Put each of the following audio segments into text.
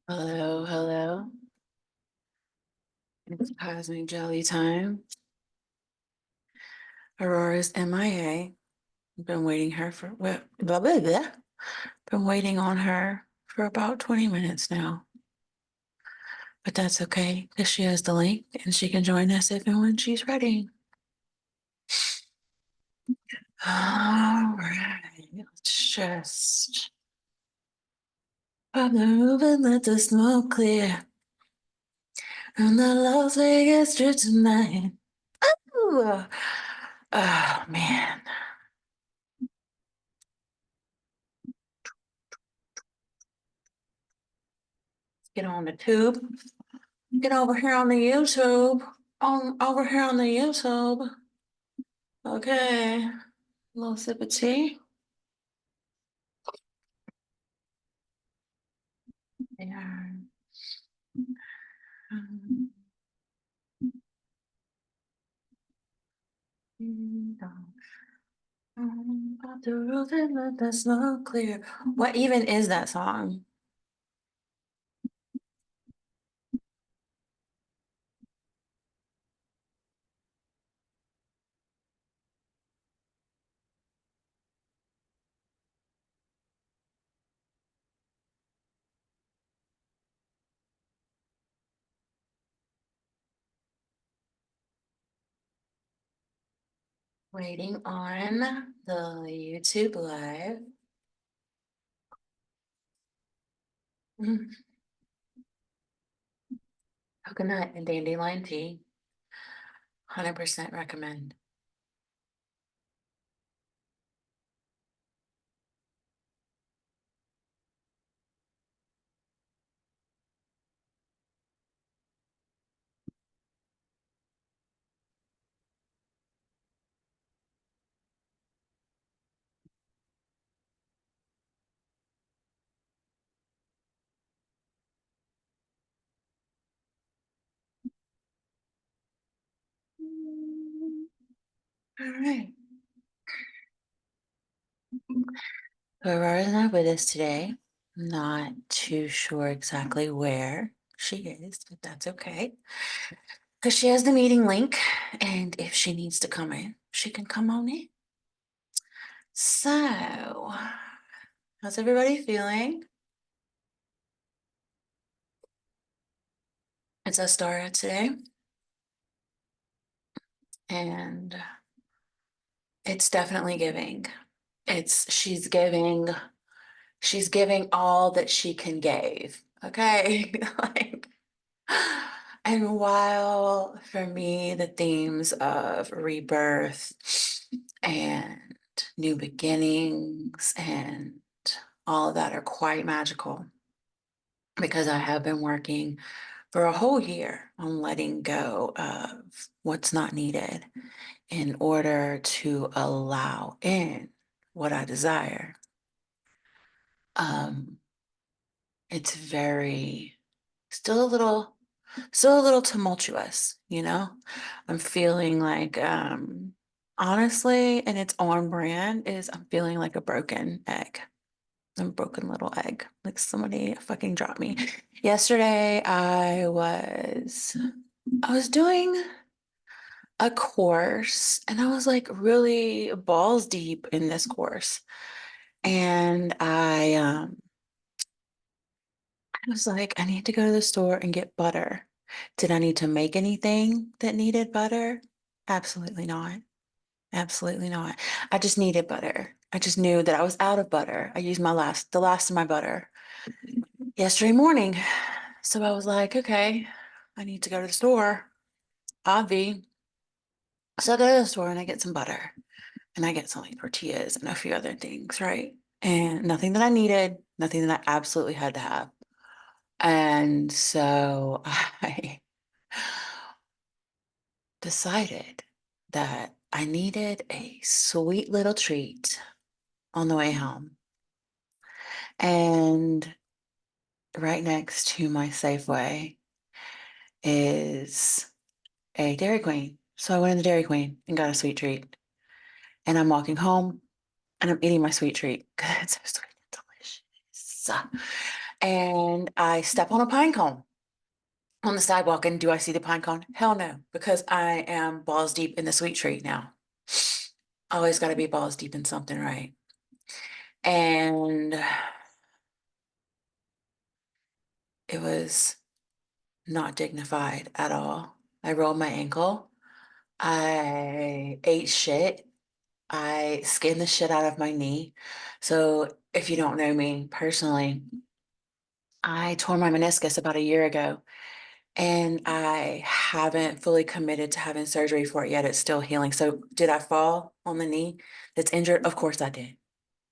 Hello, hello. It's Cosmic Jelly time. Aurora's MIA. I've been waiting her for blah, blah, blah. Been waiting on her for about 20 minutes now. But that's okay because she has the link and she can join us if and when she's ready. All right, let's just pop the roof and let the smoke clear. On the Las Vegas Strip tonight. Ooh. Oh man. Get on the tube. Get over here on the YouTube. On over here on the YouTube. Okay. A little sip of tea. Yeah. Up the roof and let the smoke clear. What even is that song? Waiting on the YouTube live. Coconut and dandelion tea. 100% recommend. All right. Aurora's not with us today. I'm not too sure exactly where she is, but that's okay. Because she has the meeting link, and if she needs to come in, she can come on in. So, how's everybody feeling? It's Astara today, and it's definitely giving. She's giving all that she can give. Okay. Like, and while for me, the themes of rebirth and new beginnings and all of that are quite magical because I have been working for a whole year on letting go of what's not needed in order to allow in what I desire. Um, it's very still a little tumultuous, you know? I'm feeling like honestly, and it's on brand, is I'm feeling like a broken egg. A broken little egg. Like somebody fucking dropped me. Yesterday I was doing a course and I was like really balls deep in this course. And I was like, I need to go to the store and get butter. Did I need to make anything that needed butter? Absolutely not. Absolutely not. I just needed butter. I just knew that I was out of butter. I used the last of my butter yesterday morning. So I was like, okay, I need to go to the store. Obvi. So I go to the store and I get some butter and I get some like tortillas and a few other things, right? And nothing that I needed, nothing that I absolutely had to have. And so I decided that I needed a sweet little treat on the way home. And right next to my Safeway is a Dairy Queen. So I went to the Dairy Queen and got a sweet treat. And I'm walking home and I'm eating my sweet treat because it's so sweet and delicious. and I step on a pine cone on the sidewalk. And do I see the pine cone? Hell no, because I am balls deep in the sweet tree now. Always got to be balls deep in something, right? And it was not dignified at all. I rolled my ankle. I ate shit. I skinned the shit out of my knee. So if you don't know me personally, I tore my meniscus about a year ago, and I haven't fully committed to having surgery for it yet. It's still healing. So did I fall on the knee that's injured? Of course I did.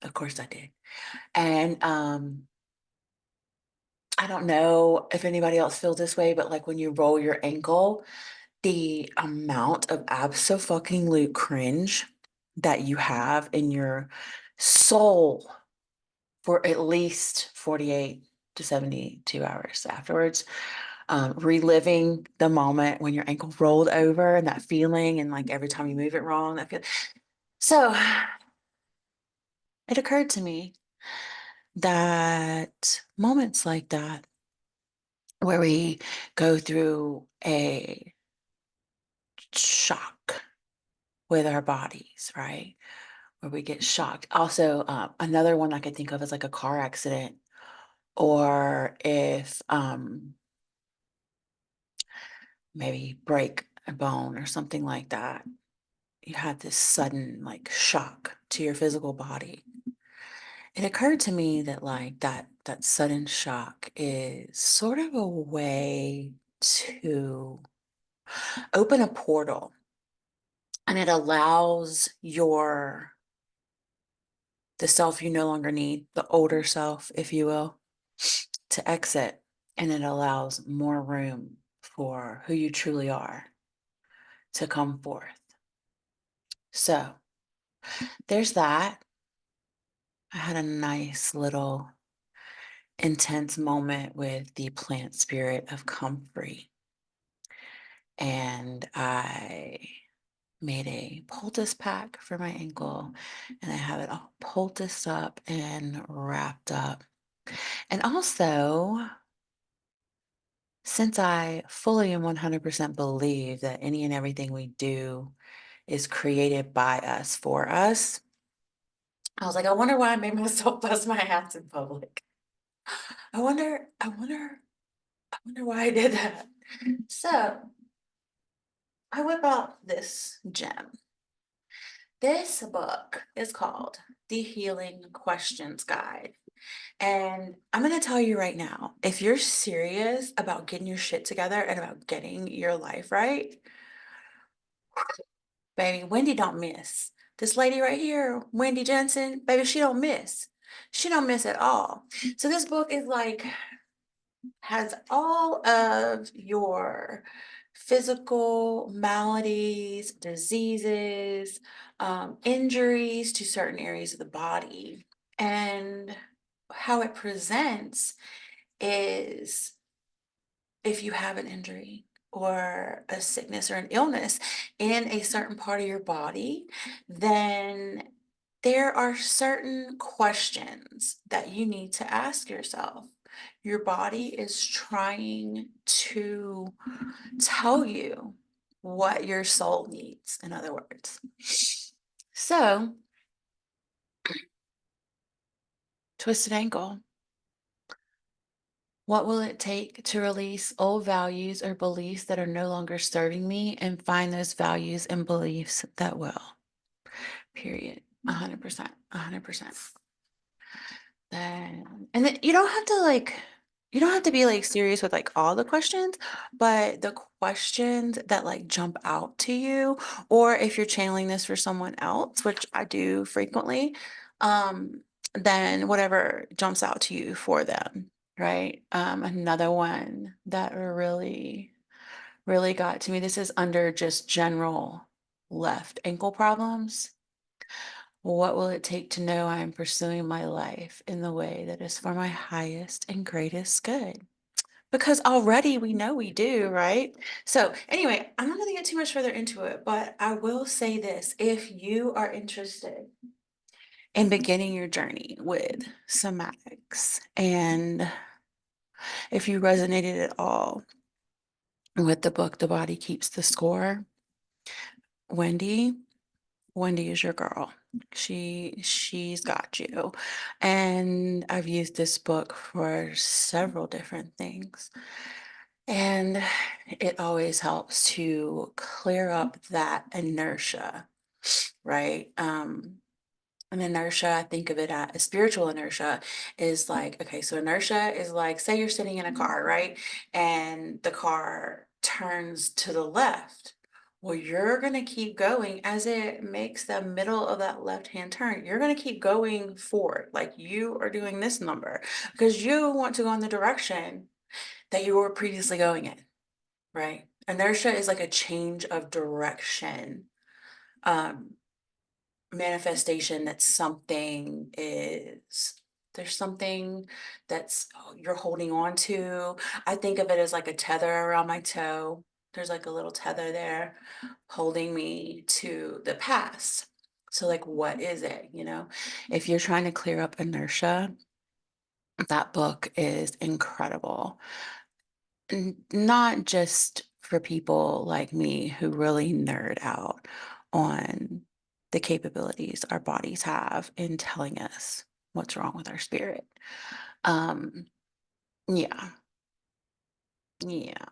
Of course I did. And I don't know if anybody else feels this way, but like when you roll your ankle, the amount of abso-fucking-lute cringe that you have in your soul for at least 48 to 72 hours afterwards, reliving the moment when your ankle rolled over and that feeling, and like every time you move it wrong, that feel. So it occurred to me that moments like that, where we go through a shock with our bodies, right? Where we get shocked. Also, another one I could think of is like a car accident, or if maybe break a bone or something like that. You had this sudden like shock to your physical body. It occurred to me that like that sudden shock is sort of a way to open a portal, and it allows the self you no longer need, the older self, if you will, to exit, and it allows more room for who you truly are to come forth. So there's that. I had a nice little intense moment with the plant spirit of comfrey, and I made a poultice pack for my ankle, and I have it all poulticed up and wrapped up. And also, since I fully and 100% believe that any and everything we do is created by us for us, I was like, I wonder why I made myself bust my ass in public. I wonder why I did that. So I whip out this gem. This book is called The Healing Questions Guide. And I'm going to tell you right now, if you're serious about getting your shit together and about getting your life right, baby, Wendy don't miss. This lady right here, Wendy Jensen, baby, she don't miss. She don't miss at all. So this book is like, has all of your physical maladies, diseases, injuries to certain areas of the body. And how it presents is, if you have an injury or a sickness or an illness in a certain part of your body, then there are certain questions that you need to ask yourself. Your body is trying to tell you what your soul needs, in other words. So, twisted ankle. What will it take to release old values or beliefs that are no longer serving me and find those values and beliefs that will? Period. 100%. 100%. And then you don't have to be like serious with like all the questions, but the questions that like jump out to you, or if you're channeling this for someone else, which I do frequently, then whatever jumps out to you for them, right? Another one that really, really got to me, this is under just general left ankle problems. What will it take to know I am pursuing my life in the way that is for my highest and greatest good? Because already we know we do, right? So, anyway, I'm not going to get too much further into it, but I will say this. If you are interested in beginning your journey with somatics and If you resonated at all with the book The Body Keeps the Score, Wendy, Wendy is your girl. She's got you. And I've used this book for several different things. And it always helps to clear up that inertia, right? An inertia, I think of it as a spiritual inertia is like, okay, so inertia is like, say you're sitting in a car, right? And the car turns to the left. Well, you're going to keep going as it makes the middle of that left-hand turn. You're going to keep going forward, like you are doing this number because you want to go in the direction that you were previously going in, right? Inertia is like a change of direction. Um, Manifestation that something is there's something that's you're holding on to. I think of it as like a tether around my toe. There's like a little tether there holding me to the past. So like what is it, you know? If you're trying to clear up inertia, that book is incredible. Not just for people like me who really nerd out on the capabilities our bodies have in telling us what's wrong with our spirit. Um, yeah, yeah.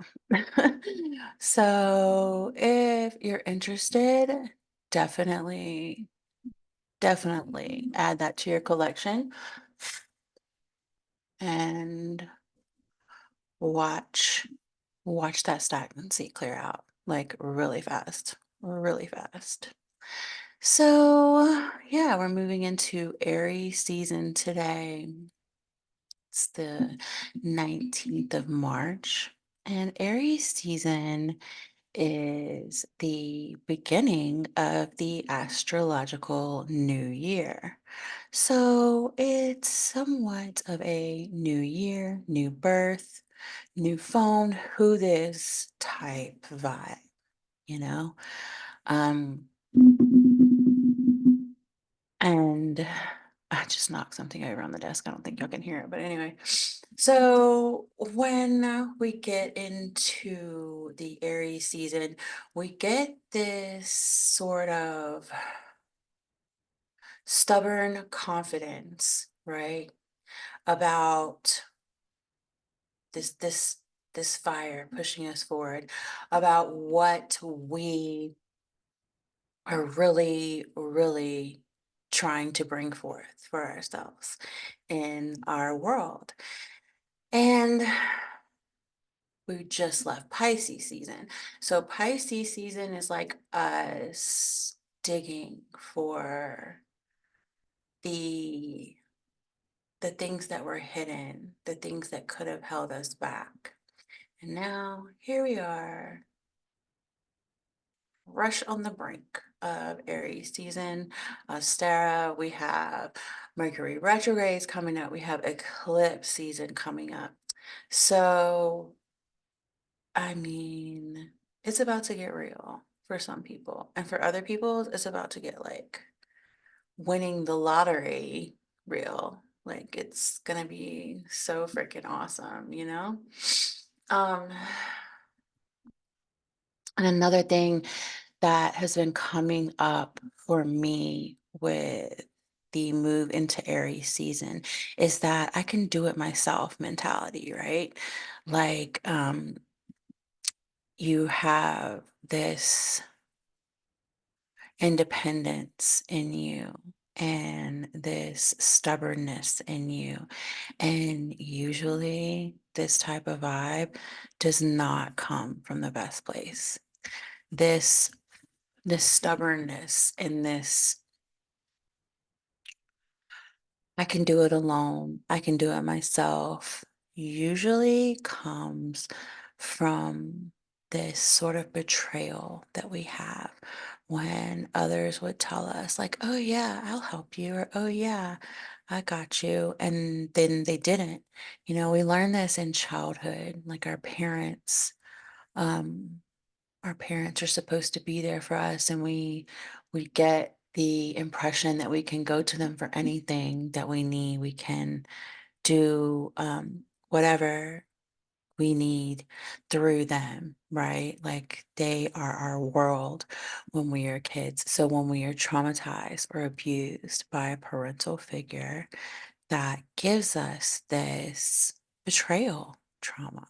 So if you're interested, definitely, definitely add that to your collection and watch watch that stagnancy clear out like really fast, really fast. So, yeah, we're moving into Aries season today. It's the 19th of March, and Aries season is the beginning of the astrological new year. So, it's somewhat of a new year, new birth, new phone, who this type vibe, you know? Um, and I just knocked something over on the desk. I don't think y'all can hear it, but anyway. So when we get into the Aries season, we get this sort of stubborn confidence, right? About this fire pushing us forward, about what we are really, really trying to bring forth for ourselves in our world. And we just left Pisces season. So Pisces season is like us digging for the the things that were hidden, the things that could have held us back. And now here we are, rush on the brink of Aries season. Stara, we have Mercury retrogrades coming up. We have eclipse season coming up. So, I mean, it's about to get real for some people. And for other people, it's about to get like winning the lottery real. Like it's gonna be so freaking awesome, you know? Um, and another thing that has been coming up for me with the move into Aries season is that I can do it myself mentality, right? Like, you have this independence in you and this stubbornness in you. And usually, this type of vibe does not come from the best place. This this stubbornness and this I can do it alone, I can do it myself, usually comes from this sort of betrayal that we have when others would tell us, like, oh, yeah, I'll help you, or oh, yeah, I got you. And then they didn't. You know, we learn this in childhood, like um, our parents are supposed to be there for us, and we get the impression that we can go to them for anything that we need. We can do whatever we need through them, right? Like they are our world when we are kids. So when we are traumatized or abused by a parental figure, that gives us this betrayal trauma.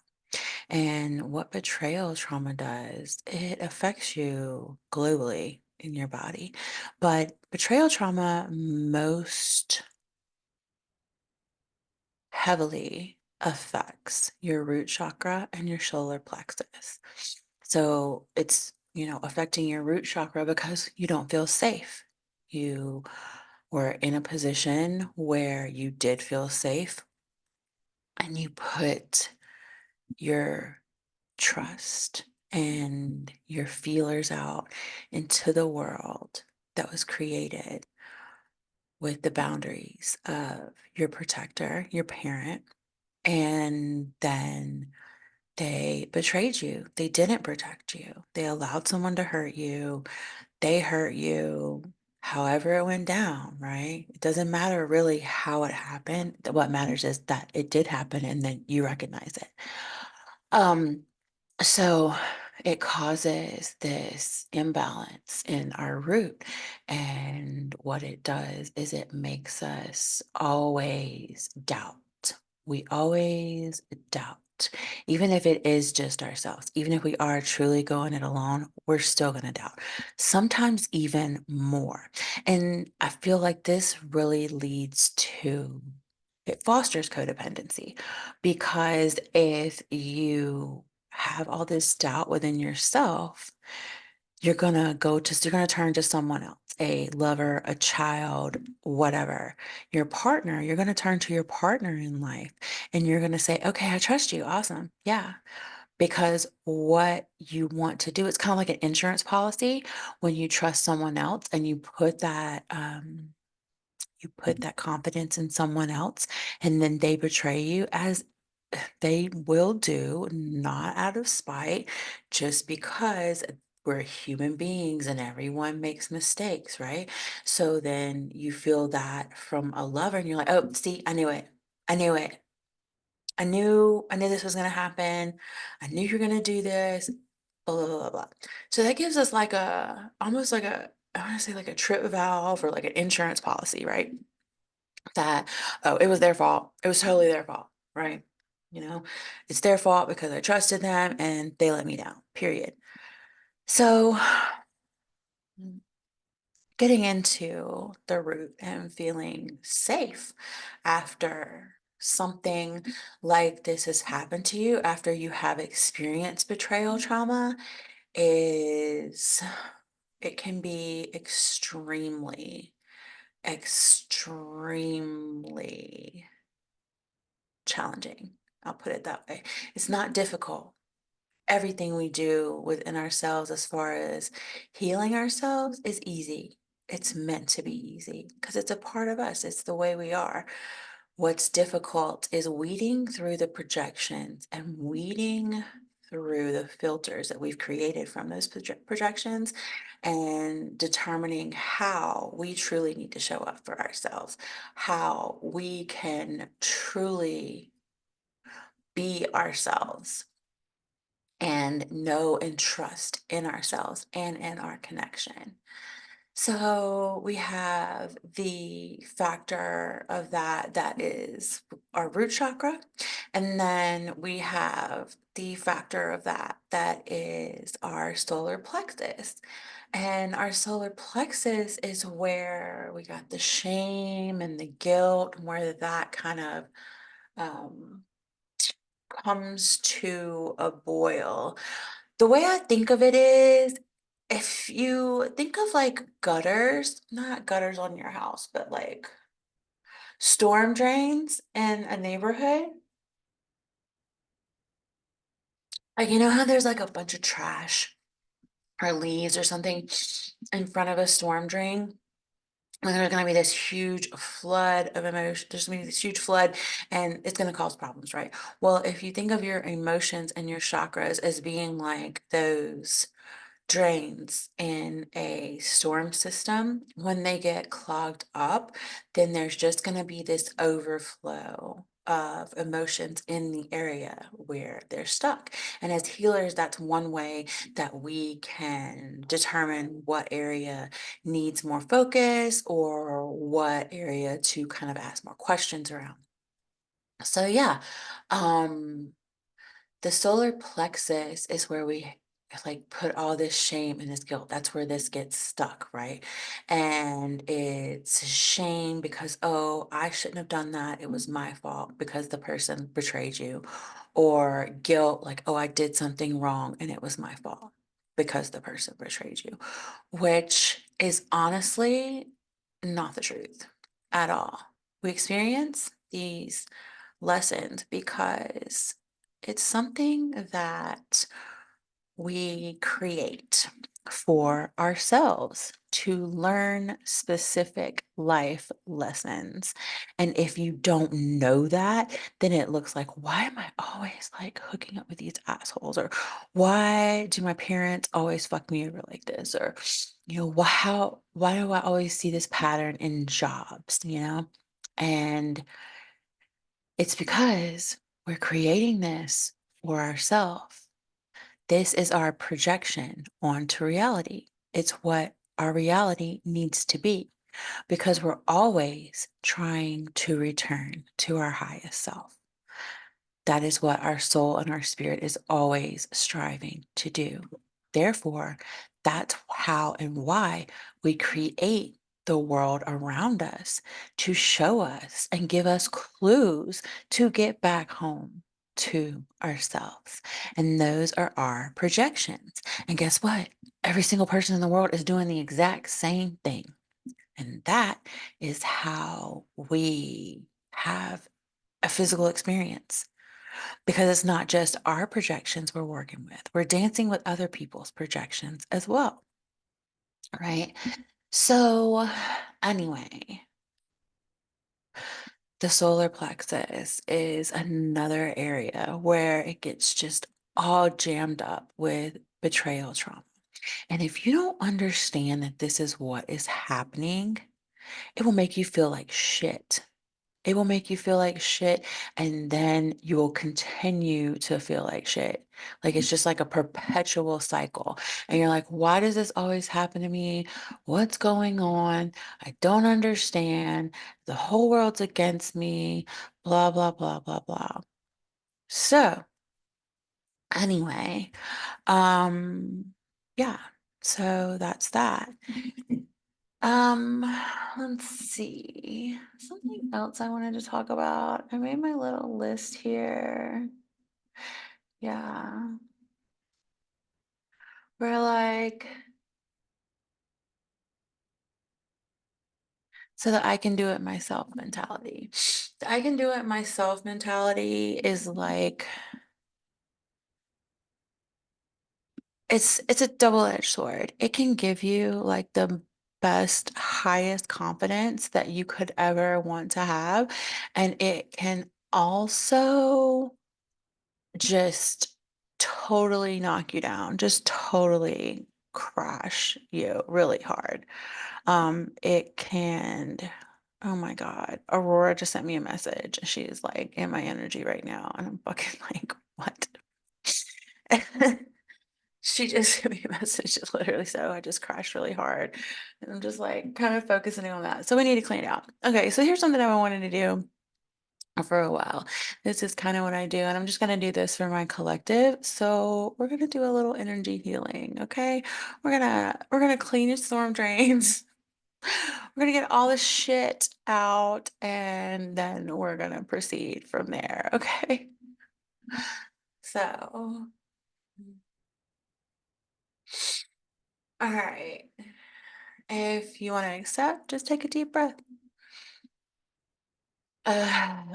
And what betrayal trauma does, it affects you globally in your body. But betrayal trauma most heavily affects your root chakra and your solar plexus. So it's, affecting your root chakra because you don't feel safe. You were in a position where you did feel safe and you put your trust and your feelers out into the world that was created with the boundaries of your protector, your parent, and then they betrayed you. They didn't protect you. They allowed someone to hurt you. They hurt you. However, it went down, right? It doesn't matter really how it happened. What matters is that it did happen and then you recognize it. Um, so it causes this imbalance in our root. And what it does is it makes us always doubt. We always doubt. Even if it is just ourselves, even if we are truly going it alone, we're still going to doubt. Sometimes even more. And I feel like this really leads to it fosters codependency because if you have all this doubt within yourself, you're gonna turn to someone else, a lover, a child, whatever. Your partner, you're gonna turn to your partner in life and you're gonna say, okay, I trust you. Awesome. Yeah. Because what you want to do, it's kind of like an insurance policy when you trust someone else and you put that confidence in someone else and then they betray you as they will do, not out of spite, just because we're human beings and everyone makes mistakes, right? So then you feel that from a lover and you're like, oh, see, I knew it. I knew it. I knew this was gonna happen. I knew you're gonna do this, blah, blah, blah, blah. So that gives us like almost like I want to say like a trip valve or like an insurance policy, right? That, oh, it was their fault. It was totally their fault, right? You know, it's their fault because I trusted them and they let me down, period. So, getting into the root and feeling safe after something like this has happened to you, after you have experienced betrayal trauma, is it can be extremely challenging. I'll put it that way. It's not difficult. Everything we do within ourselves, as far as healing ourselves, is easy. It's meant to be easy because it's a part of us, it's the way we are. What's difficult is weeding through the projections and weeding through the filters that we've created from those projections and determining how we truly need to show up for ourselves, how we can truly be ourselves and know and trust in ourselves and in our connection. So we have the factor of that is our root chakra. And then we have the factor of that is our solar plexus. And our solar plexus is where we got the shame and the guilt, where that kind of um, comes to a boil. The way I think of it is if you think of like gutters, not gutters on your house, but like storm drains in a neighborhood, like you know how there's like a bunch of trash or leaves or something in front of a storm drain? And there's going to be this huge flood of emotion. There's going to be this huge flood and it's going to cause problems, right? Well, if you think of your emotions and your chakras as being like those drains in a storm system, when they get clogged up, then there's just going to be this overflow of emotions in the area where they're stuck. And as healers, that's one way that we can determine what area needs more focus or what area to kind of ask more questions around. So yeah, um the solar plexus is where we like put all this shame and this guilt. That's where this gets stuck, right? And it's shame because, oh, I shouldn't have done that. It was my fault because the person betrayed you. Or guilt, like, oh, I did something wrong and it was my fault because the person betrayed you, which is honestly not the truth at all. We experience these lessons because it's something that we create for ourselves to learn specific life lessons. And if you don't know that, then it looks like, why am I always like hooking up with these assholes? Or why do my parents always fuck me over like this? Or, why do I always see this pattern in jobs? And it's because we're creating this for ourselves. This is our projection onto reality. It's what our reality needs to be because we're always trying to return to our highest self. That is what our soul and our spirit is always striving to do. Therefore, that's how and why we create the world around us to show us and give us clues to get back home to ourselves. And those are our projections. And guess what? Every single person in the world is doing the exact same thing. And that is how we have a physical experience because it's not just our projections we're working with, we're dancing with other people's projections as well, right? So, anyway, the solar plexus is another area where it gets just all jammed up with betrayal trauma. And if you don't understand that this is what is happening, it will make you feel like shit. It will make you feel like shit, and then you will continue to feel like shit. Like it's just like a perpetual cycle. And you're like, why does this always happen to me? What's going on? I don't understand. The whole world's against me, blah, blah, blah, blah, blah. So, anyway, um, yeah, so that's that. Um, let's see. Something else I wanted to talk about. I made my little list here. Yeah. We're like, so that I can do it myself mentality. The I can do it myself mentality is like it's a double-edged sword. It can give you like the best, highest confidence that you could ever want to have. And it can also just totally knock you down, just totally crash you really hard. It can, oh my God, Aurora just sent me a message. She's like in my energy right now, and I'm fucking like, what? She just sent me a message that literally said, oh, I just crashed really hard. And I'm just like kind of focusing on that. So we need to clean it out. Okay, so here's something I wanted to do for a while. This is kind of what I do, and I'm just going to do this for my collective. So we're going to do a little energy healing, okay? We're going to clean your storm drains. We're going to get all the shit out and then we're going to proceed from there, okay? So, all right. If you want to accept, just take a deep breath.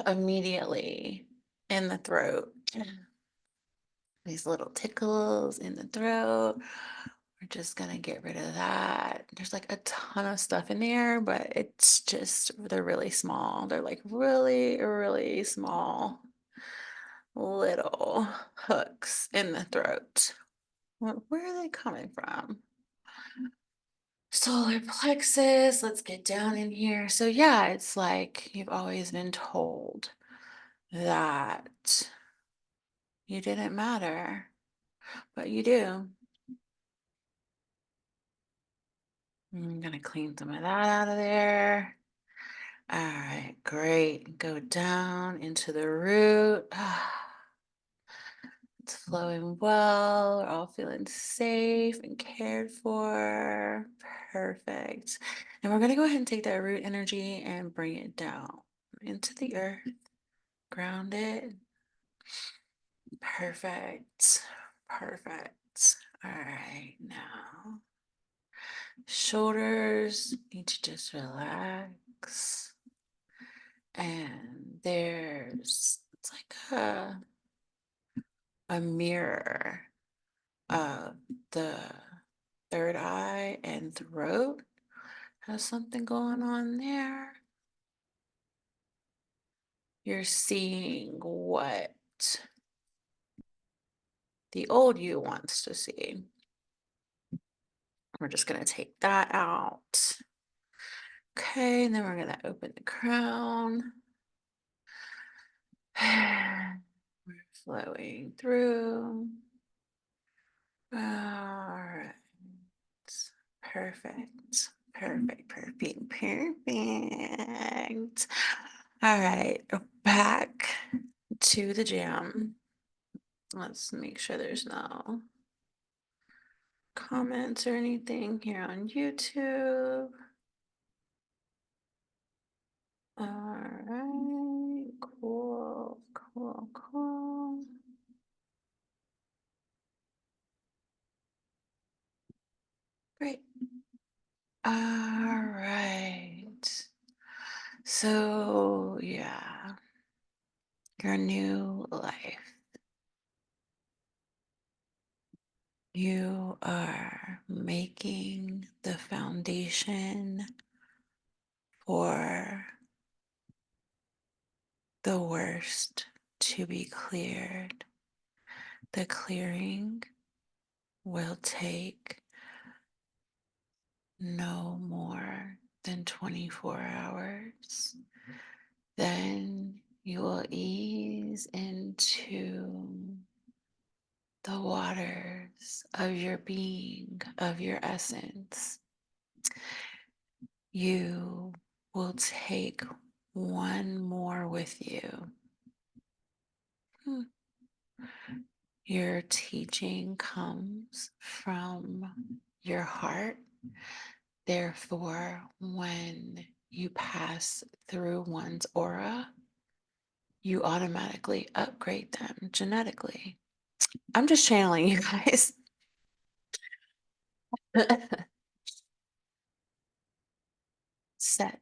Immediately in the throat. These little tickles in the throat. We're just gonna get rid of that. There's like a ton of stuff in there, but it's just, they're really small. They're like really, really small little hooks in the throat. Where are they coming from? Solar plexus. Let's get down in here. So, yeah, it's like you've always been told that you didn't matter, but you do. I'm gonna clean some of that out of there. All right, great. Go down into the root. It's flowing well. We're all feeling safe and cared for. Perfect. And we're going to go ahead and take that root energy and bring it down into the earth. Ground it. Perfect. Perfect. All right, now shoulders need to just relax. And it's like a mirror of the third eye and throat. Has something going on there. You're seeing what the old you wants to see. We're just going to take that out. Okay, and then we're going to open the crown. We're flowing through. All right. Perfect. Perfect. Perfect. Perfect. All right. Back to the jam. Let's make sure there's no comments or anything here on YouTube. All right. Cool. Cool. Cool. Great. All right. So, yeah, your new life. You are making the foundation for the worst to be cleared. The clearing will take no more than 24 hours. Then you will ease into the waters of your being, of your essence. You will take one more with you. Your teaching comes from your heart. Therefore, when you pass through one's aura, you automatically upgrade them genetically. I'm just channeling you guys. Set.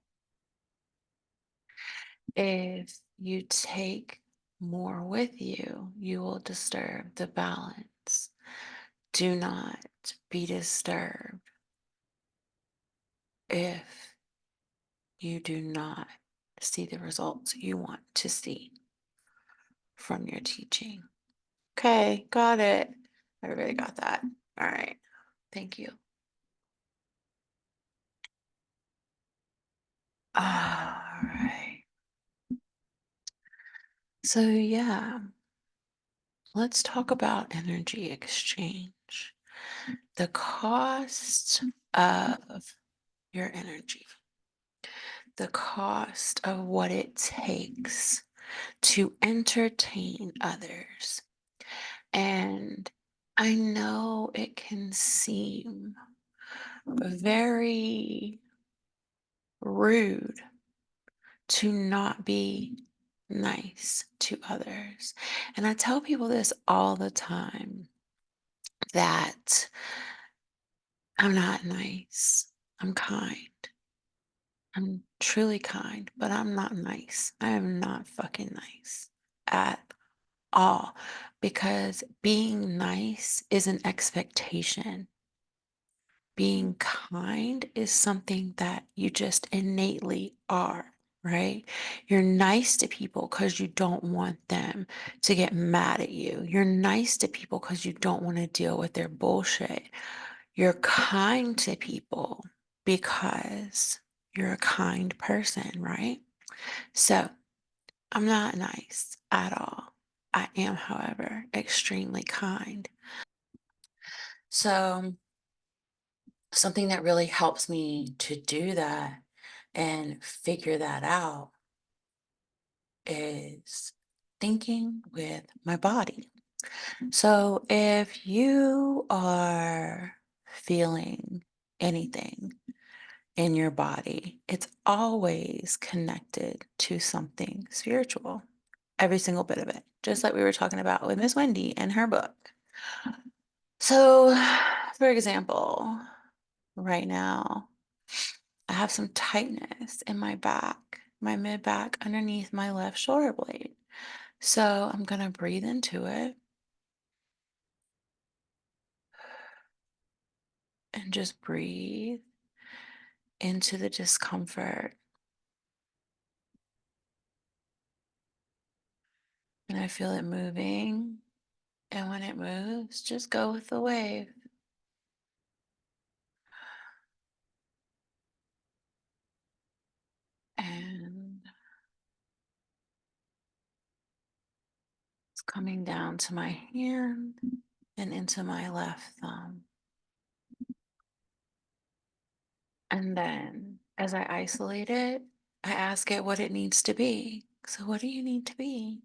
If you take more with you, you will disturb the balance. Do not be disturbed if you do not see the results you want to see from your teaching. Okay, got it. Everybody got that. All right. Thank you. All right. So, yeah, let's talk about energy exchange. The cost of your energy, the cost of what it takes to entertain others. And I know it can seem very rude to not be nice to others. And I tell people this all the time that I'm not nice. I'm kind. I'm truly kind, but I'm not nice. I am not fucking nice at all because being nice is an expectation. Being kind is something that you just innately are, right? You're nice to people because you don't want them to get mad at you. You're nice to people because you don't want to deal with their bullshit. You're kind to people because you're a kind person, right? So I'm not nice. at all. I am, however, extremely kind. So, something that really helps me to do that and figure that out is thinking with my body. So, if you are feeling anything in your body, it's always connected to something spiritual. Every single bit of it, just like we were talking about with Miss Wendy and her book. So, for example, right now, I have some tightness in my back, my mid back underneath my left shoulder blade. So, I'm going to breathe into it and just breathe into the discomfort. And I feel it moving. And when it moves, just go with the wave. And it's coming down to my hand and into my left thumb. And then as I isolate it, I ask it what it needs to be. So, what do you need to be?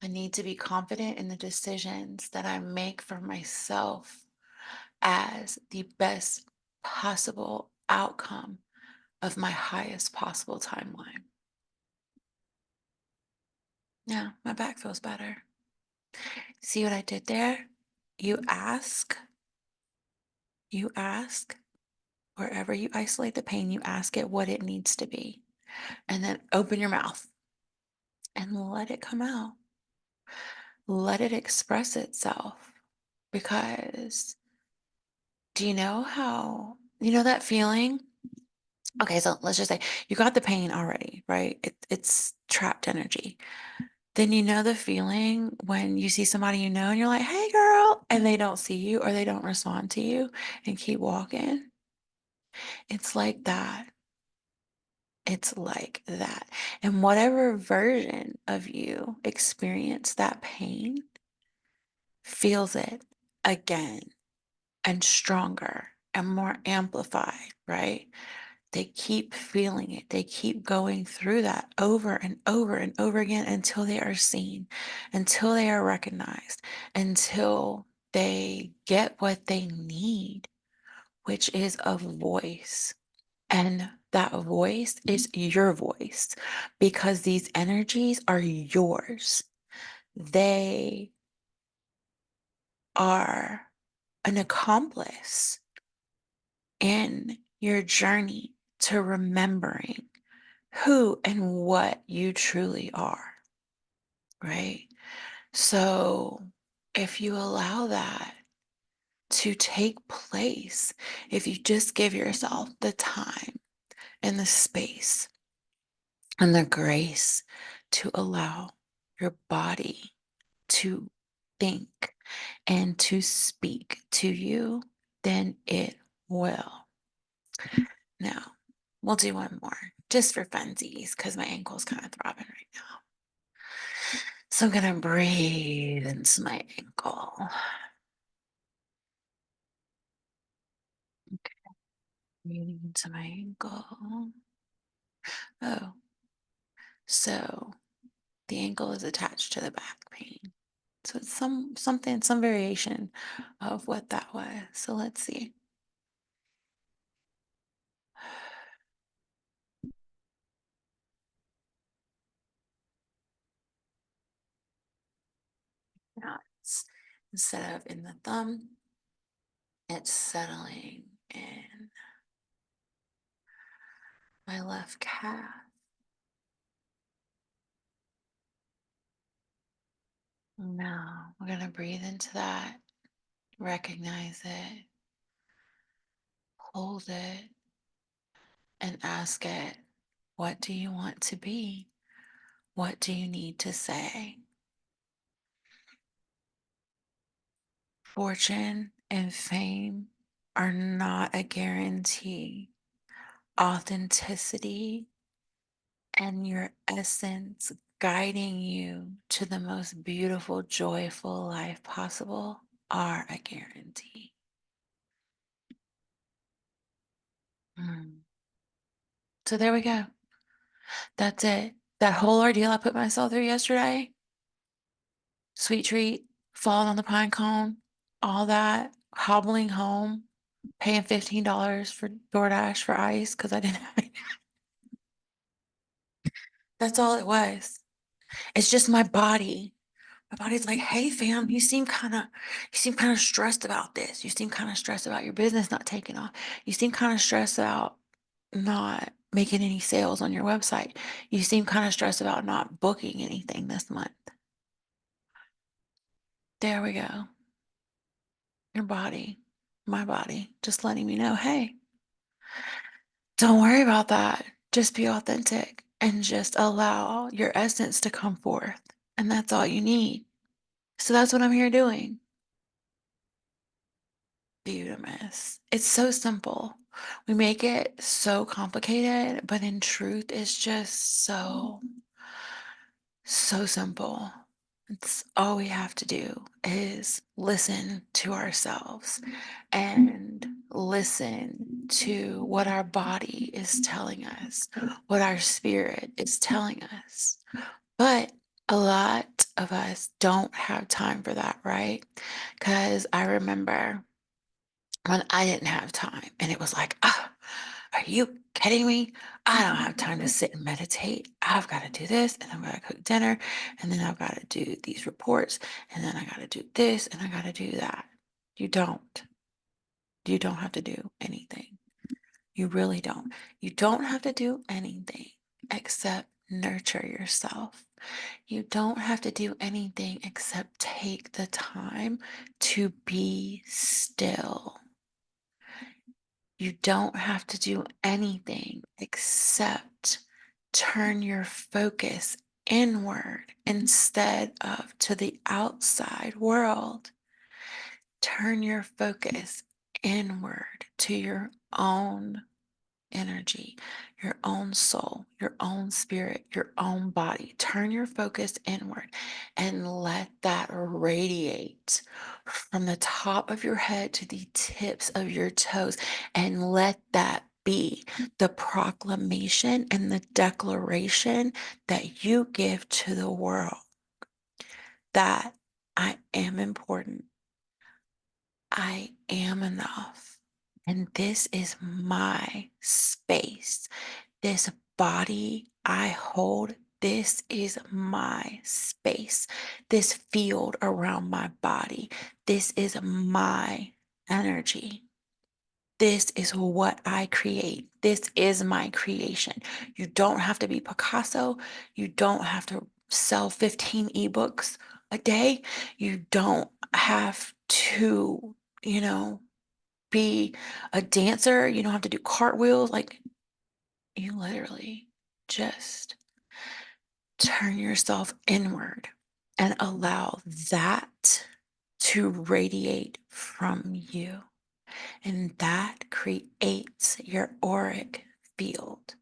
I need to be confident in the decisions that I make for myself as the best possible outcome of my highest possible timeline. Yeah, my back feels better. See what I did there? You ask, you ask, wherever you isolate the pain, you ask it what it needs to be. And then open your mouth and let it come out. Let it express itself. Because do you know how, you know that feeling? Okay, so let's just say you got the pain already, right? It's trapped energy. Then you know the feeling when you see somebody you know and you're like, hey, girl, and they don't see you or they don't respond to you and keep walking. It's like that. It's like that. And whatever version of you experienced that pain feels it again and stronger and more amplified, right? They keep feeling it. They keep going through that over and over and over again until they are seen, until they are recognized, until they get what they need, which is a voice. And that voice is your voice because these energies are yours. They are an accomplice in your journey to remembering who and what you truly are, right? So if you allow that to take place, if you just give yourself the time and the space and the grace to allow your body to think and to speak to you, then it will. Now, we'll do one more just for funsies because my ankle's kind of throbbing right now. So I'm going to breathe into my ankle. Breathing into my ankle. Oh, so the ankle is attached to the back pain. So it's some variation of what that was. So let's see. Now it's instead of in the thumb, it's settling in my left calf. Now we're gonna breathe into that, recognize it, hold it, and ask it, what do you want to be? What do you need to say? Fortune and fame are not a guarantee. Authenticity and your essence guiding you to the most beautiful, joyful life possible are a guarantee. Mm. So there we go. That's it. That whole ordeal I put myself through yesterday, sweet treat, falling on the pine cone, all that, hobbling home, paying $15 for DoorDash for ice because I didn't have any. That's all it was. It's just my body. My body's like, hey fam, you seem kind of stressed about this. You seem kind of stressed about your business not taking off. You seem kind of stressed about not making any sales on your website. You seem kind of stressed about not booking anything this month. There we go. Your body, my body, just letting me know, hey, don't worry about that. Just be authentic and just allow your essence to come forth. And that's all you need. So that's what I'm here doing. Beautimus. It's so simple. We make it so complicated, but in truth, it's just so simple. It's all we have to do is listen to ourselves and listen to what our body is telling us, what our spirit is telling us. But a lot of us don't have time for that, right? Because I remember when I didn't have time and it was like, ah, are you kidding me? I don't have time to sit and meditate. I've got to do this and I've got to cook dinner and then I've got to do these reports and then I got to do this and I got to do that. You don't. You don't have to do anything. You really don't. You don't have to do anything except nurture yourself. You don't have to do anything except take the time to be still. You don't have to do anything except turn your focus inward instead of to the outside world. Turn your focus inward to your own energy, your own soul, your own spirit, your own body. Turn your focus inward and let that radiate from the top of your head to the tips of your toes. And let that be the proclamation and the declaration that you give to the world that I am important. I am enough. And this is my space. This body I hold, this is my space. This field around my body, this is my energy. This is what I create. This is my creation. You don't have to be Picasso. You don't have to sell 15 ebooks a day. You don't have to, be a dancer. You don't have to do cartwheels. Like, you literally just turn yourself inward and allow that to radiate from you. And that creates your auric field.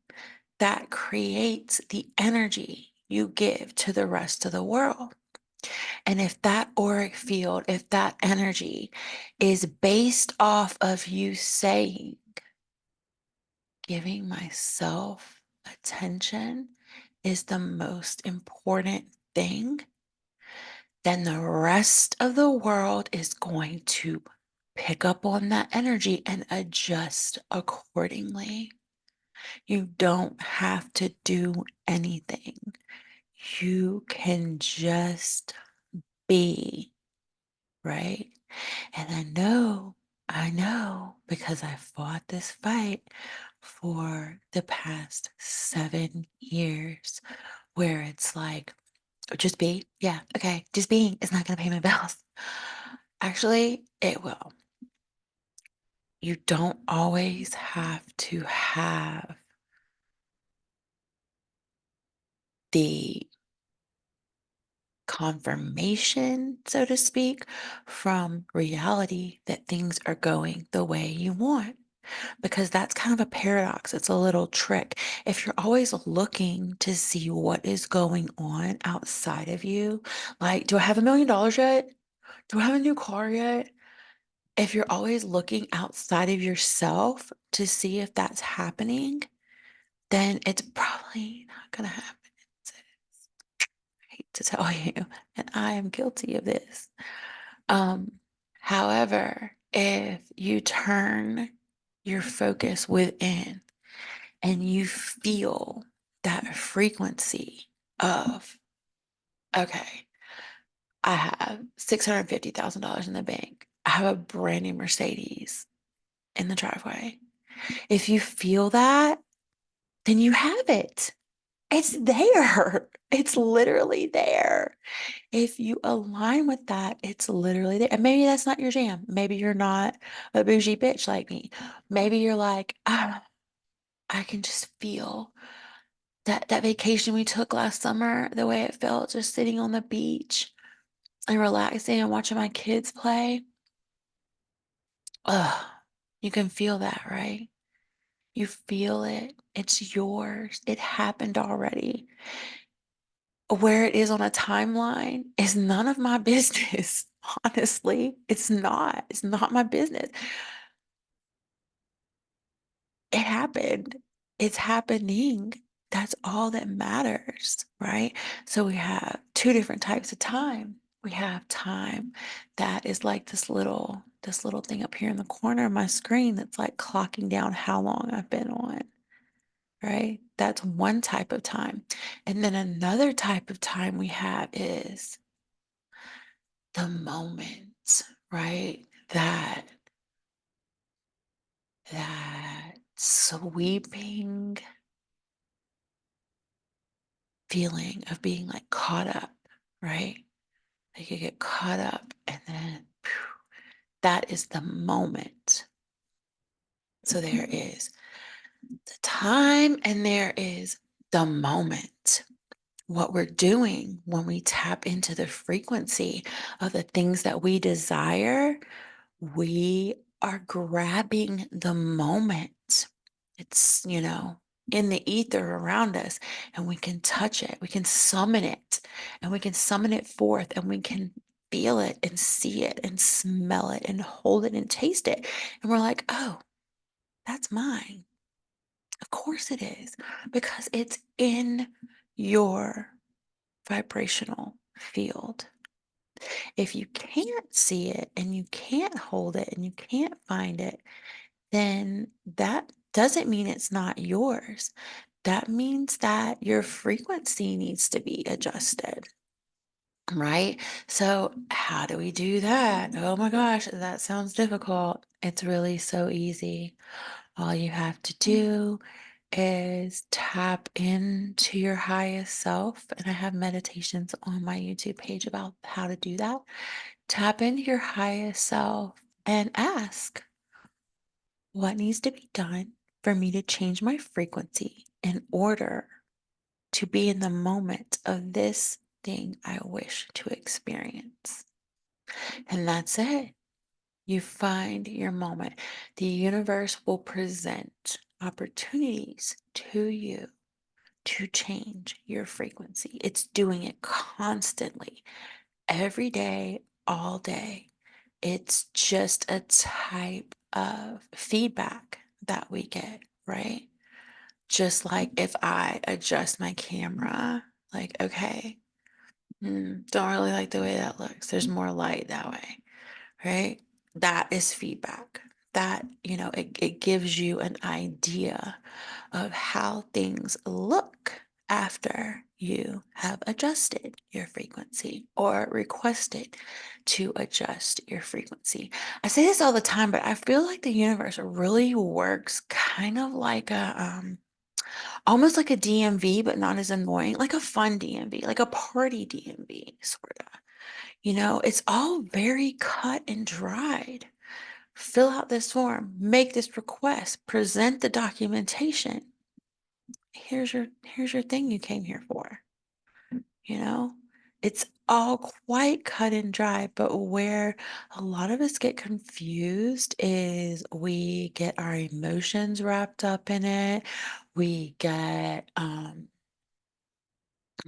That creates the energy you give to the rest of the world. And if that auric field, if that energy is based off of you saying, giving myself attention is the most important thing, then the rest of the world is going to pick up on that energy and adjust accordingly. You don't have to do anything. You can just be, right? And I know because I fought this fight for the past 7 years where it's like, just be, yeah, okay, just being is not going to pay my bills. Actually, it will. You don't always have to have the confirmation, so to speak, from reality that things are going the way you want. because that's kind of a paradox. It's a little trick. If you're always looking to see what is going on outside of you, like, do I have $1 million yet? Do I have a new car yet? If you're always looking outside of yourself to see if that's happening, then it's probably not going to happen. I hate to tell you, and I am guilty of this. Um, However, if you turn your focus within and you feel that frequency of, okay, I have $650,000 in the bank. I have a brand new Mercedes in the driveway. If you feel that, then you have it. It's there. It's literally there. If you align with that, it's literally there. And maybe that's not your jam. Maybe you're not a bougie bitch like me. Maybe you're like, ah, I can just feel that vacation we took last summer, the way it felt just sitting on the beach and relaxing and watching my kids play. Ugh, you can feel that, right? You feel it. It's yours. It happened already. Where it is on a timeline is none of my business. Honestly, it's not. It's not my business. It happened. It's happening. That's all that matters, right? So we have two different types of time. We have time that is like this little thing up here in the corner of my screen that's like clocking down how long I've been on, right? That's one type of time. And then another type of time we have is the moment, right? That sweeping feeling of being like caught up, right? Like you get caught up and then phew, that is the moment. So there is the time and there is the moment. What we're doing when we tap into the frequency of the things that we desire, we are grabbing the moment. It's, in the ether around us, and we can touch it. We can summon it, and we can summon it forth, and we can feel it and see it and smell it and hold it and taste it. And we're like, oh, that's mine. Of course it is, because it's in your vibrational field. If you can't see it and you can't hold it and you can't find it, then that doesn't mean it's not yours. That means that your frequency needs to be adjusted, right? So, how do we do that? Oh my gosh, that sounds difficult. It's really so easy. All you have to do is tap into your highest self. And I have meditations on my YouTube page about how to do that. Tap into your highest self and ask, what needs to be done for me to change my frequency in order to be in the moment of this thing I wish to experience? And that's it. You find your moment. The universe will present opportunities to you to change your frequency. It's doing it constantly, every day, all day. It's just a type of feedback that we get, right? Just like if I adjust my camera, like, okay, don't really like the way that looks. There's more light that way, right? That is feedback. That, it gives you an idea of how things look after you have adjusted your frequency or requested to adjust your frequency. I say this all the time, but I feel like the universe really works kind of like almost like a DMV, but not as annoying, like a fun DMV, like a party DMV, sort of. It's all very cut and dried. Fill out this form, make this request, present the documentation. Here's your thing you came here for, you know? It's all quite cut and dry, but where a lot of us get confused is we get our emotions wrapped up in it. We get um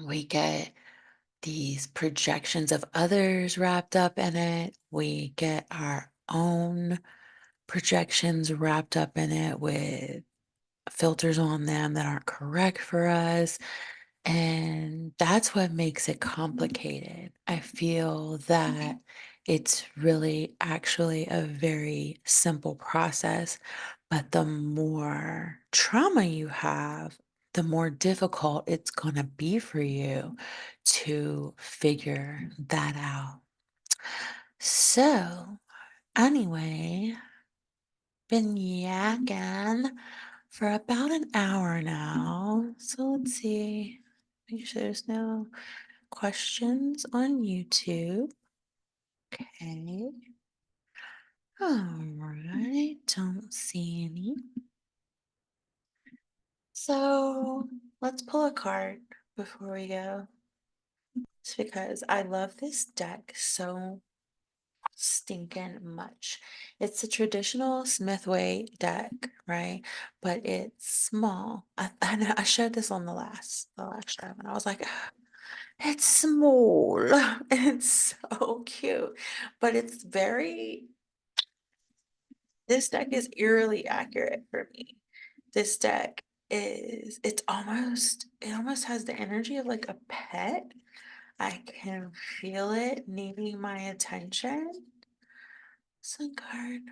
we get these projections of others wrapped up in it. We get our own projections wrapped up in it with filters on them that aren't correct for us. And that's what makes it complicated. I feel that it's really actually a very simple process, but the more trauma you have, the more difficult it's going to be for you to figure that out. So, anyway, been yakking for about an hour now. So let's see. Make sure there's no questions on YouTube. Okay. All right. Don't see any. So let's pull a card before we go. It's because I love this deck so stinking much. It's a traditional Smithway deck, right? But it's small. I showed this on the last time, and I was like, it's small. It's so cute, but it's very. This deck is eerily accurate for me. This deck it almost has the energy of like a pet. I can feel it needing my attention. Sun card.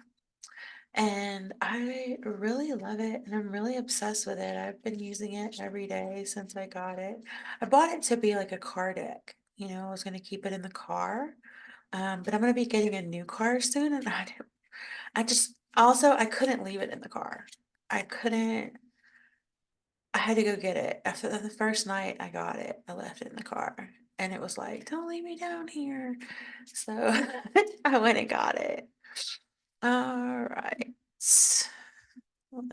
And I really love it and I'm really obsessed with it. I've been using it every day since I got it. I bought it to be like a car deck. I was going to keep it in the car. But I'm going to be getting a new car soon and I just also I couldn't leave it in the car. I couldn't I had to go get it. After the first night I got it, I left it in the car and it was like, "Don't leave me down here." So I went and got it. All right. Let's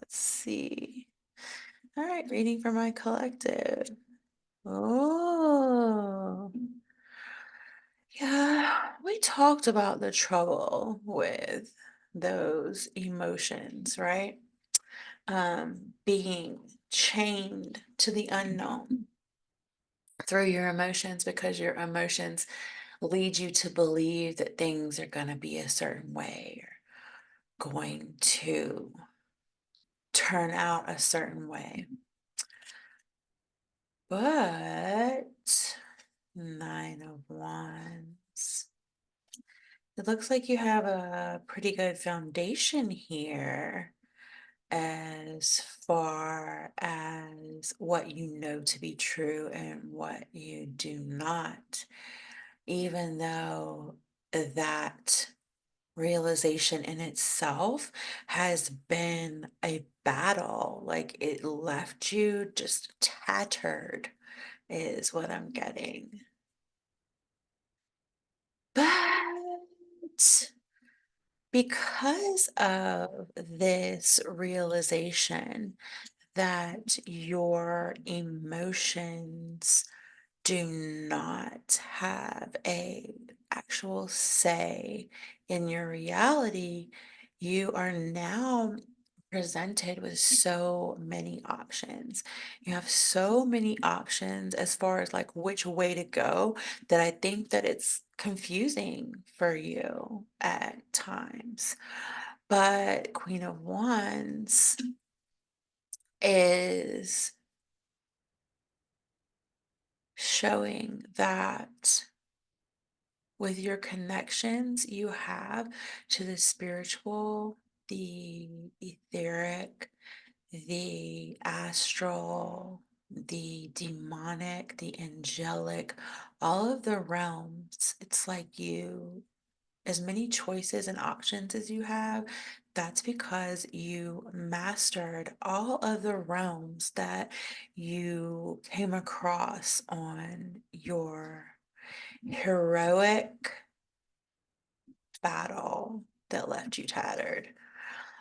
see. All right, reading for my collective. Oh, yeah, we talked about the trouble with those emotions, right? Being chained to the unknown through your emotions because your emotions lead you to believe that things are going to be a certain way or going to turn out a certain way. But Nine of Wands. It looks like you have a pretty good foundation here as far as what you know to be true and what you do not, even though that realization in itself has been a battle. Like it left you just tattered, is what I'm getting. But because of this realization that your emotions do not have a actual say in your reality, you are now presented with so many options. You have so many options as far as like which way to go that I think that it's confusing for you at times. But Queen of Wands is showing that with your connections you have to the spiritual, the etheric, the astral, the demonic, the angelic, all of the realms, it's like as many choices and options as you have, that's because you mastered all of the realms that you came across on your heroic battle that left you tattered.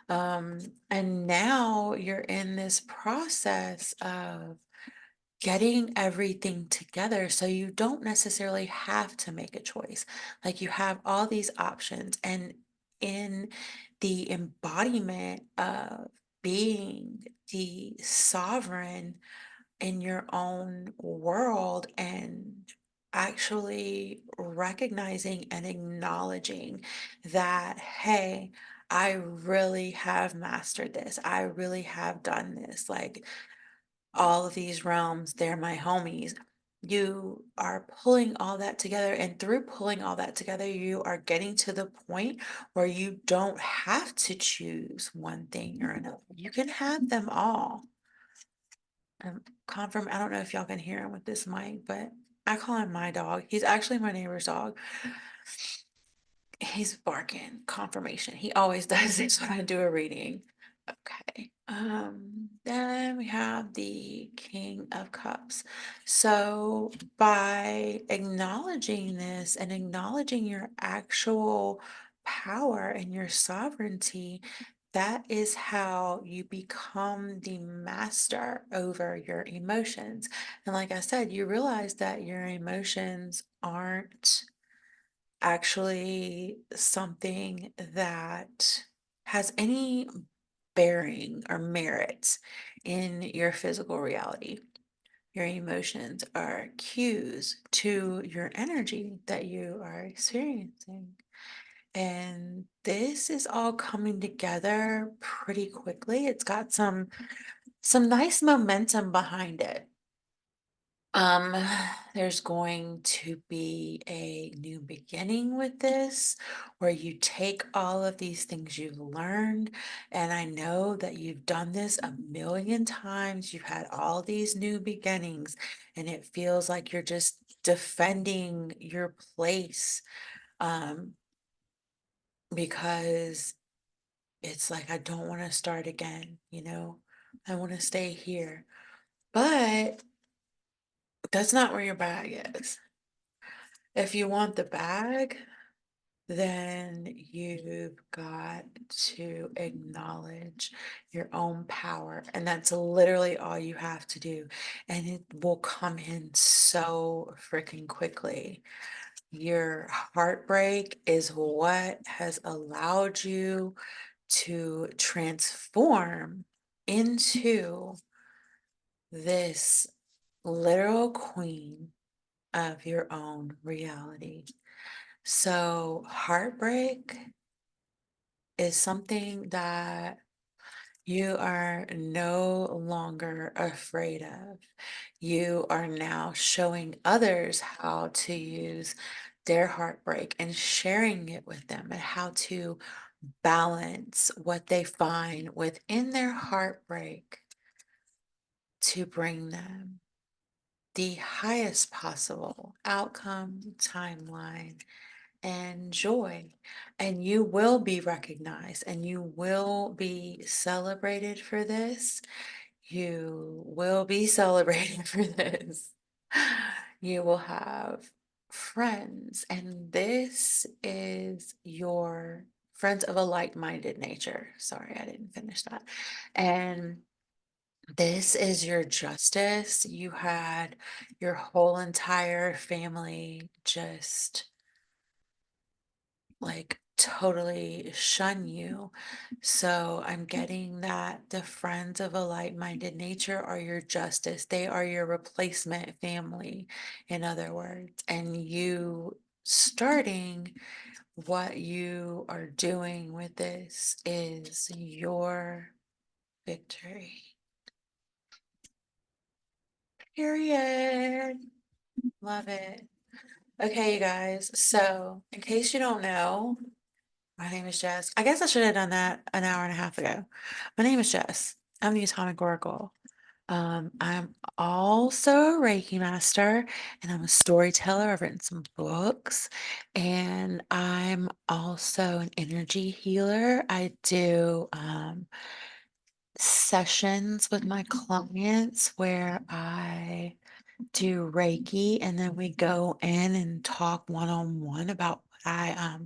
And now you're in this process of getting everything together so you don't necessarily have to make a choice. Like you have all these options, and in the embodiment of being the sovereign in your own world and actually recognizing and acknowledging that, hey, I really have mastered this. I really have done this. Like all of these realms, they're my homies. You are pulling all that together, and through pulling all that together, you are getting to the point where you don't have to choose one thing or another. You can have them all. Confirm, I don't know if y'all can hear him with this mic, but I call him my dog. He's actually my neighbor's dog. He's barking. Confirmation. He always does this when I do a reading. Okay. Then we have the King of Cups. So by acknowledging this and acknowledging your actual power and your sovereignty, that is how you become the master over your emotions. And like I said, you realize that your emotions aren't actually something that has any bearing or merit in your physical reality. Your emotions are cues to your energy that you are experiencing. And this is all coming together pretty quickly. It's got some nice momentum behind it. Um, there's going to be a new beginning with this where you take all of these things you've learned, and I know that you've done this a million times. You've had all these new beginnings, and it feels like you're just defending your place, um, because it's like, I don't want to start again, I want to stay here. But that's not where your bag is. If you want the bag, then you've got to acknowledge your own power. And that's literally all you have to do. And it will come in so freaking quickly. Your heartbreak is what has allowed you to transform into this literal queen of your own reality. So, heartbreak is something that you are no longer afraid of. You are now showing others how to use their heartbreak and sharing it with them, and how to balance what they find within their heartbreak to bring them the highest possible outcome, timeline, and joy. And you will be recognized and you will be celebrated for this. You will be celebrated for this. You will have friends, and this is your friends of a like-minded nature. Sorry, I didn't finish that. And this is your justice. You had your whole entire family just like totally shun you. So I'm getting that the friends of a like-minded nature are your justice. They are your replacement family, in other words. And you starting what you are doing with this is your victory. Period. Love it. Okay, you guys. So, in case you don't know, my name is Jess. I guess I should have done that an hour and a half ago. My name is Jess. I'm the Atomic Oracle. I'm also a Reiki master, and I'm a storyteller. I've written some books, and I'm also an energy healer. I do sessions with my clients where I do Reiki, and then we go in and talk one on one about what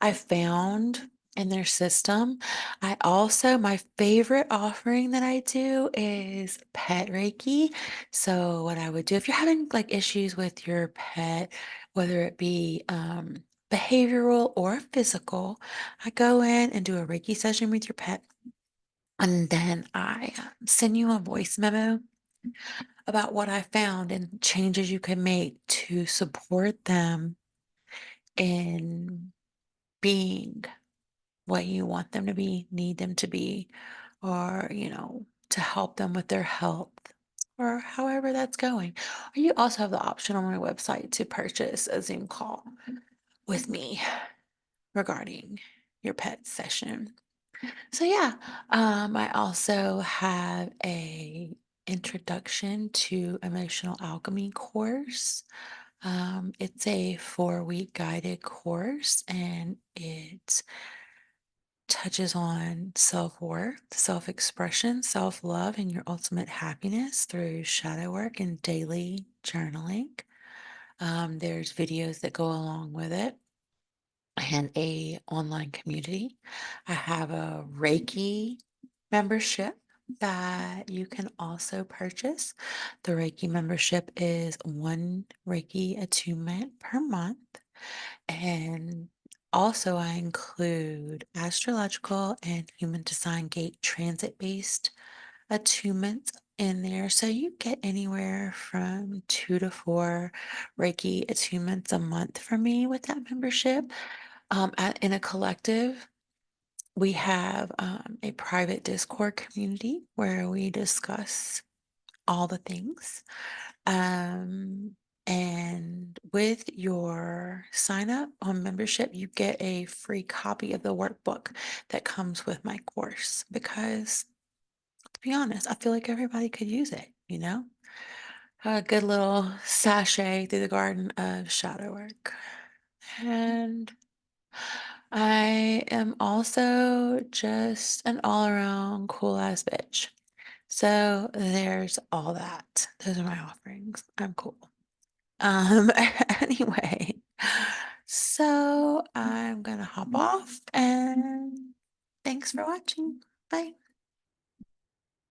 I found in their system. I also my favorite offering that I do is pet Reiki. So what I would do if you're having like issues with your pet, whether it be behavioral or physical, I go in and do a Reiki session with your pet. And then I send you a voice memo about what I found and changes you can make to support them in being what you want them to be, need them to be, or, to help them with their health or however that's going. Or you also have the option on my website to purchase a Zoom call with me regarding your pet session. So yeah, I also have a introduction to emotional alchemy course. It's a 4-week guided course and it touches on self-worth, self-expression, self-love, and your ultimate happiness through shadow work and daily journaling. There's videos that go along with it and a online community. I have a Reiki membership that you can also purchase. The Reiki membership is one Reiki attunement per month. And also, I include astrological and human design gate transit based attunements in there. So you get anywhere from 2 to 4 Reiki attunements a month from me with that membership. In a collective, we have a private Discord community where we discuss all the things. Um, and with your sign up on membership, you get a free copy of the workbook that comes with my course because, to be honest, I feel like everybody could use it. A good little sachet through the garden of shadow work. And I am also just an all around cool ass bitch. So there's all that. Those are my offerings. I'm cool. Um, anyway, so I'm gonna hop off and thanks for watching. Bye.